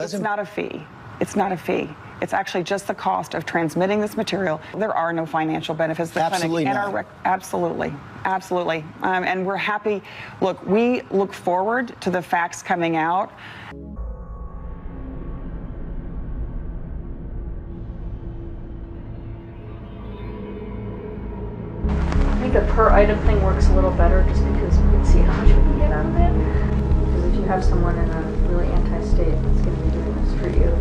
It's not a fee. It's not a fee. It's actually just the cost of transmitting this material. There are no financial benefits. The Absolutely clinic not. and absolutely, absolutely. And we're happy. Look, we look forward to the facts coming out. I think the per item thing works a little better just because we can see how much we can get out of it. Because if you have someone in a really anti-state that's going to be doing this for you,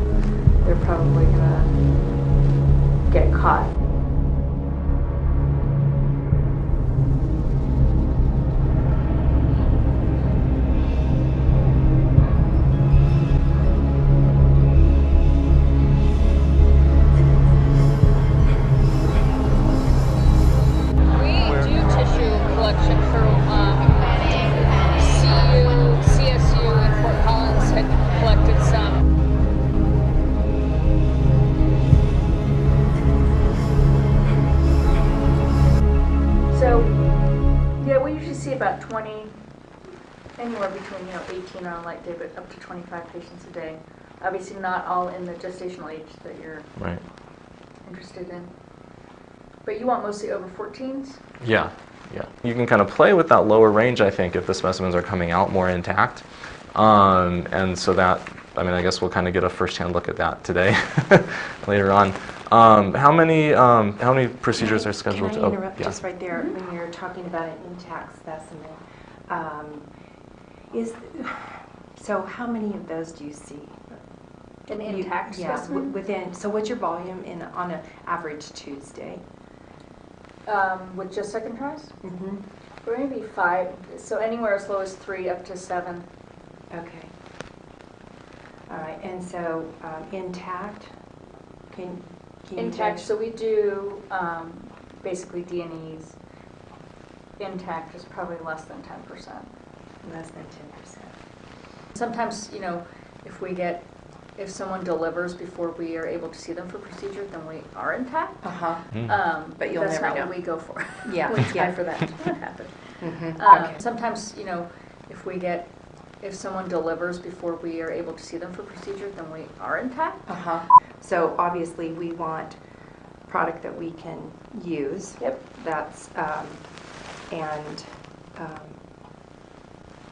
they're probably going to get caught. About 20, anywhere between 18 on a light day, but up to 25 patients a day. Obviously not all in the gestational age that you're interested in. But you want mostly over 14s? Yeah. You can kind of play with that lower range, I think, if the specimens are coming out more intact. And so that, I guess we'll kind of get a first-hand look at that today, later on. How many procedures are scheduled? Can I interrupt just right there when you're talking about an intact specimen? So how many of those do you see? An intact specimen? Within. So what's your volume on an average Tuesday? With just second tries? Mm-hmm. Maybe 5. So anywhere as low as 3 up to 7. Okay. All right. And so intact. Intact, so we do basically D&Es. Intact is probably less than 10%. Less than 10%. Sometimes, if someone delivers before we are able to see them for procedure, then we are intact. But you'll that's never not know. what we go for. Yeah. We try for that to not happen. Okay. Sometimes, if someone delivers before we are able to see them for procedure, then we are intact. So obviously we want product that we can use. Yep. That's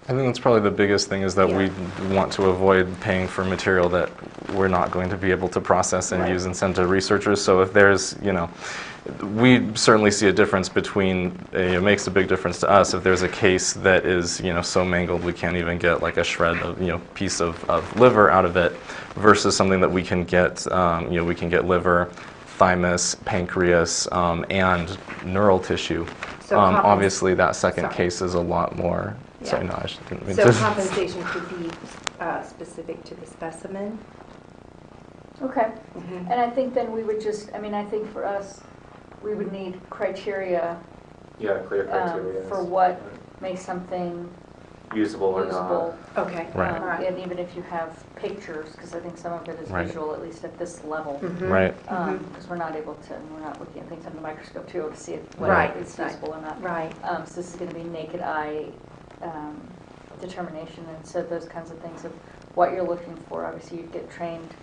I think that's probably the biggest thing, is that we want to avoid paying for material that we're not going to be able to process and use and send to researchers. So if there's, we certainly see a difference between, it makes a big difference to us if there's a case that is, so mangled we can't even get like a shred of, piece of liver out of it, versus something that we can get, we can get liver, thymus, pancreas, and neural tissue. So obviously that second case is a lot more. Sorry, no, I didn't mean so to. compensation could be specific to the specimen. Okay. And I think then we would just, I think for us, we would need criteria. Yeah, clear criteria. For what makes something usable or not. Okay. Right. And even if you have pictures, because I think some of it is visual, at least at this level. Right. Because we're not looking at things under the microscope too to see whether it's visible or not. Right. So this is going to be naked eye determination, and so those kinds of things of what you're looking for. Obviously, you'd get trained.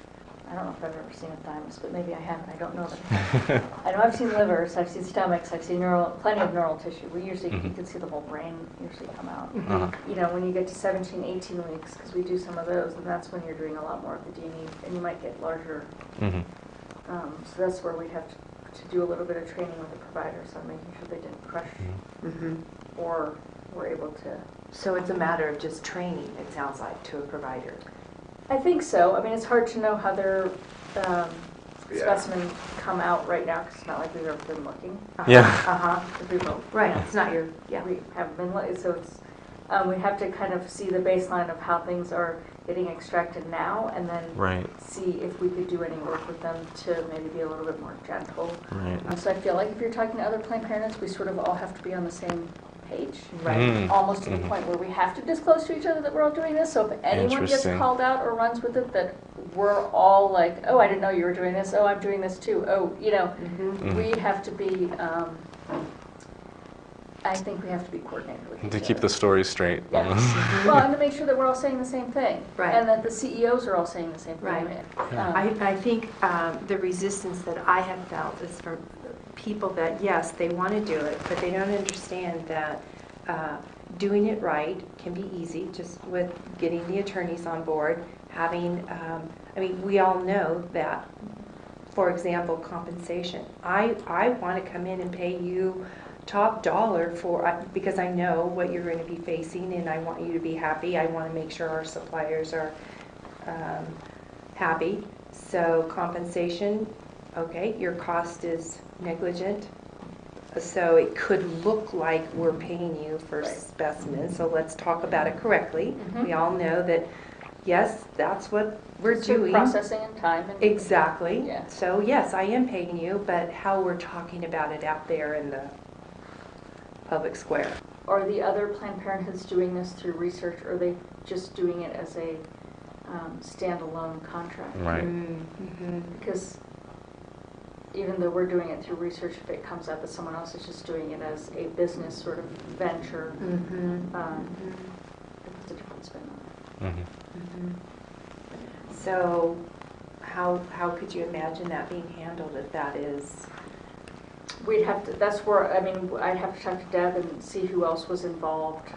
I don't know if I've ever seen a thymus, but maybe I haven't. I don't know. I know I've seen livers, I've seen stomachs, I've seen plenty of neural tissue. We usually, you can see the whole brain usually come out. When you get to 17, 18 weeks, because we do some of those, and that's when you're doing a lot more of the D&E, and you might get larger. So that's where we'd have to do a little bit of training with the providers on making sure they didn't crush or were able to. So it's a matter of just training, it sounds like, to a provider. I think so. It's hard to know how their specimen come out right now, because it's not like we've ever been looking. Right. It's not your. We haven't been looking, so it's. We have to kind of see the baseline of how things are getting extracted now, and then see if we could do any work with them to maybe be a little bit more gentle. So I feel like if you're talking to other Planned Parenthoods, we sort of all have to be on the same page, almost to the point where we have to disclose to each other that we're all doing this. So if anyone gets called out or runs with it, that we're all like, oh, I didn't know you were doing this. Oh, I'm doing this too. Oh, we have to be I think we have to be coordinated with each To other. keep the story straight. Yeah. Well, and to make sure that we're all saying the same thing. Right. And that the CEOs are all saying the same thing. Right. Um, I think the resistance that I have felt is from people that, yes, they want to do it, but they don't understand that doing it right can be easy, just with getting the attorneys on board, having, I mean, we all know that, for example, compensation. I want to come in and pay you top dollar for, because I know what you're going to be facing and I want you to be happy. I want to make sure our suppliers are happy. So compensation, okay, your cost is negligent. So it could look like we're paying you for Right. specimens, so let's talk about it correctly. Mhm. We all know that, yes, that's what we're sort of doing. processing and time. And, Exactly. Yeah. So yes, I am paying you, but how we're talking about it out there in the public square. Are the other Planned Parenthoods doing this through research, or are they just doing it as a standalone contract? Right. Mm-hmm. Because even though we're doing it through research, if it comes up that someone else is just doing it as a business sort of venture, it's a different spin on it. Mm-hmm. So how could you imagine that being handled if that is? We'd have to, that's where, I mean, I'd have to talk to Deb and see who else was involved,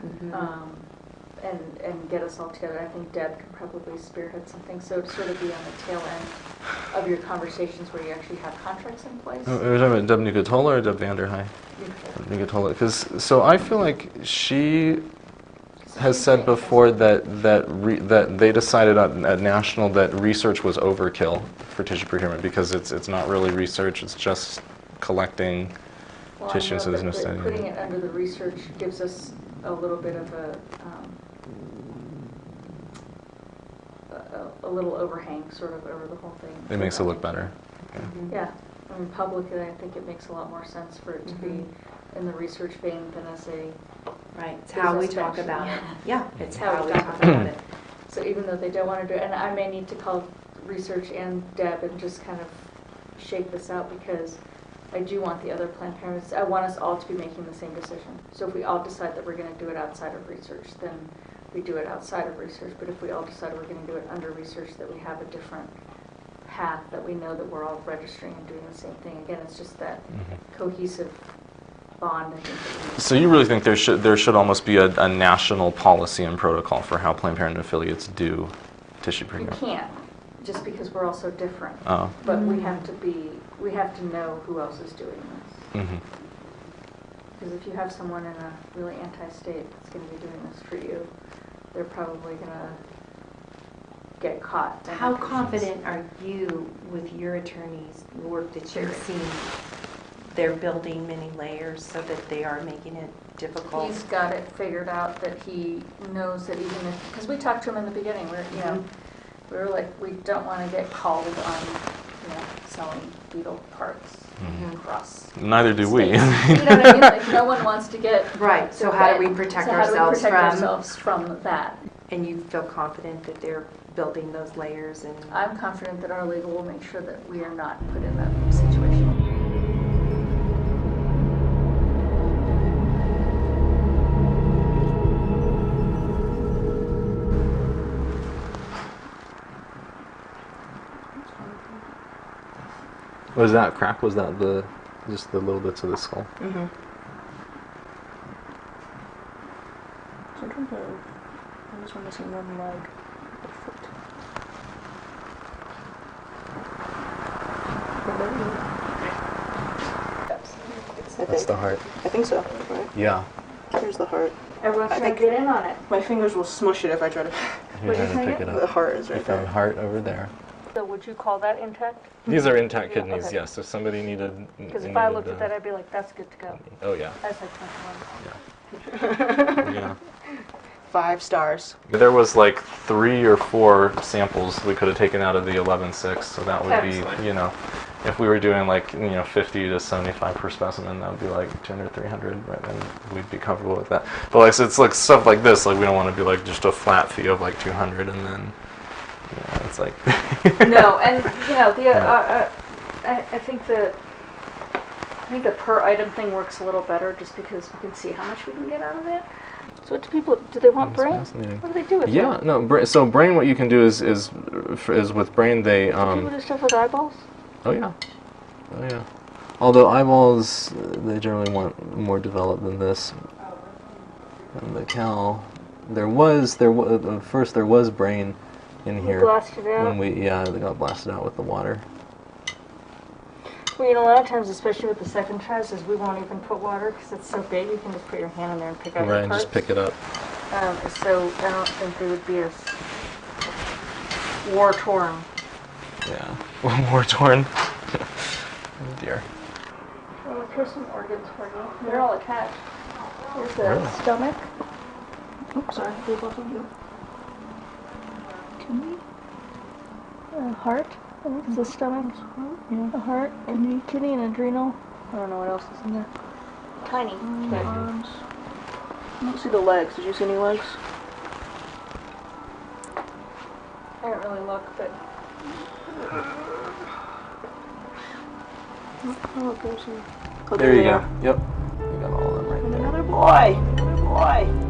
and get us all together. I think Deb could probably spearhead something, so to sort of be on the tail end of your conversations where you actually have contracts in place. Are we talking about Deb Nicatola or Deb Vanderhei? Nicatola, because so I feel like she has said before that they decided at national that research was overkill for tissue procurement because it's not really research, it's just collecting Well, I tissue, know so there's that no study. putting it under the research gives us a little bit of a little overhang sort of over the whole thing. It makes it look better. Yeah, I mean, publicly, I think it makes a lot more sense for it to be in the research vein than as a, Right, it's how we business talk venture. about it. Yeah, it's How how we we talk talk about about it. so even though they don't want to do it, and I may need to call research and Deb and just kind of shake this out because I do want the other Planned Parenthood, I want us all to be making the same decision. So if we all decide that we're going to do it outside of research, then we do it outside of research. But if we all decide we're going to do it under research, that we have a different path, that we know that we're all registering and doing the same thing. Again, it's just that cohesive bond, I think. That we So you really think there should almost be a national policy and protocol for how Planned Parenthood affiliates do tissue You procurement? can't, just because we're all so different. Oh. But we have to know who else is doing this. Mm-hmm. Because if you have someone in a really anti-state that's going to be doing this for you, they're probably going to get caught. How confident are you with your attorneys, the work that you've seen? They're building many layers so that they are making it difficult. He's got it figured out that he knows that even if, because we talked to him in the beginning, we were like, we don't want to get called on, selling beetle parts across. Neither do we. states. You know what I mean? Like, no one wants to get. Right, so how do we protect ourselves from? ourselves from that? And you feel confident that they're building those layers and? I'm confident that our legal will make sure that we are not put in that situation. Was that crack? Was that just the little bits of the skull? Mm-hmm. Sometimes I just want to see one leg or foot. That's the heart. I think so, right? Yeah. Here's the heart. Everyone I try to think- get in on it. My fingers will smush it if I try to. You're What are you trying to trying pick to it The up. heart is You right found there. heart over there. So would you call that intact? These are intact Yeah, kidnees, okay. yes. If somebody needed. Because if I looked at that, I'd be like, that's good to go. Oh yeah. That's like 21. Yeah. 5 stars. There was like 3 or 4 samples we could have taken out of the 11.6, so that would be, Excellent. if we were doing like 50 to 75 per specimen, that would be like 200, 300, right? And we'd be comfortable with that. But like, so it's like stuff like this, like we don't want to be like just a flat fee of like 200, and then it's like. No, and the I think that I think the per item thing works a little better just because we can see how much we can get out of it. So what do people, do they want brain? Fascinating. What do they do with Yeah, it? no. So brain, what you can do is with brain they People do stuff with eyeballs? Oh yeah. Although eyeballs, they generally want more developed than this. And the cow, there was at first there was brain in here. Blasted out? When they got blasted out with the water. Well, you know, a lot of times, especially with the second tries, is we won't even put water because it's so big. You can just put your hand in there and pick out Right, the and parts. just pick it up. So I don't think they would be as war-torn. Yeah, war torn. Oh dear. Well, here's some organs for you. They're all attached. Here's the Really? stomach. Oops, sorry. These both of you. Kidney. Heart. I think it's the stomach. Yeah. A heart. Kidney and adrenal. I don't know what else is in there. Tiny. Arms. I don't see the legs. Did you see any legs? I didn't really look, but. Oh, there's some. Oh, There you they go. are. Yep. You got all of them right And there. another boy. Another boy.